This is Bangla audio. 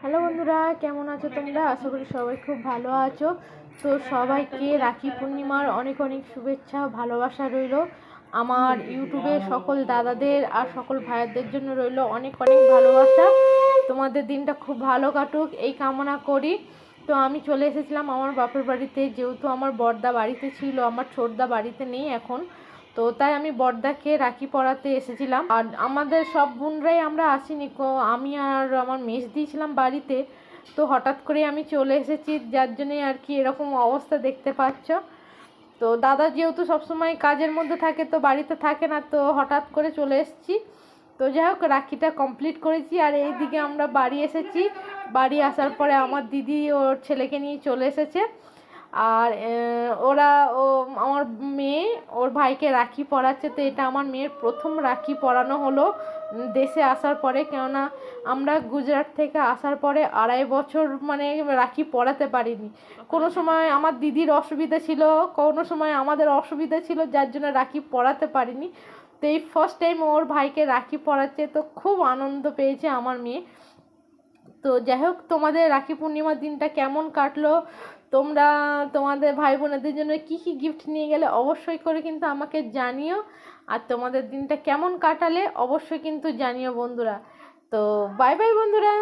হ্যালো বন্ধুরা, কেমন আছো তোমরা? আশা করি সবাই খুব ভালো আছো। তো সবাইকে রাখি পূর্ণিমার অনেক অনেক শুভেচ্ছা, ভালোবাসা রইল। আমার ইউটিউবে সকল দাদাদের আর সকল ভাইয়াদের জন্য রইল অনেক অনেক ভালোবাসা। তোমাদের দিনটা খুব ভালো কাটুক এই কামনা করি। তো আমি চলে এসেছিলাম আমার বাপের বাড়িতে, যেহেতু আমার বড়দা বাড়িতে ছিল, আমার ছোটদা বাড়িতে নেই এখন। তো তাই আমি বড়দাকে রাখি পরাতে এসেছিলাম। আর আমাদের সব বোনরাই আমরা আসিনি, আমি আর আমার মেজদি ছিলাম বাড়িতে। তো হঠাৎ করে আমি চলে এসেছি, যার জন্যে আর কি এরকম অবস্থা দেখতে পাচ্ছ। তো দাদা যেহেতু সবসময় কাজের মধ্যে থাকে, তো বাড়িতে থাকে না, তো হঠাৎ করে চলে এসেছি। তো যাই হোক, রাখিটা কমপ্লিট করেছি। আর এইদিকে আমরা বাড়ি এসেছি। বাড়ি আসার পরে আমার দিদি ওর ছেলেকে নিয়ে চলে এসেছে। আর ওরা আমার মেয়ে ওর ভাইকে রাখি পরাচ্ছে। তো এটা আমার মেয়ের প্রথম রাখি পরানো হলো দেশে আসার পরে, কেননা আমরা গুজরাট থেকে আসার পরে 2.5 বছর মানে রাখি পরাতে পারিনি। কোনো সময় আমার দিদির অসুবিধা ছিল, কোনো সময় আমাদের অসুবিধা ছিল, যার জন্য রাখি পরাতে পারিনি। তো এই ফার্স্ট টাইম ওর ভাইকে রাখি পরাচ্ছে, তো খুব আনন্দ পেয়েছে আমার মেয়ে। তো যাই হোক, তোমাদের রাখি পূর্ণিমার দিনটা কেমন কাটলো? তোমরা তোমাদের ভাই বোনেদের জন্য কী কী গিফট নিয়ে গেলে অবশ্যই করে কিন্তু আমাকে জানিও। আর তোমাদের দিনটা কেমন কাটালে অবশ্যই কিন্তু জানিও বন্ধুরা। তো বাই বাই বন্ধুরা।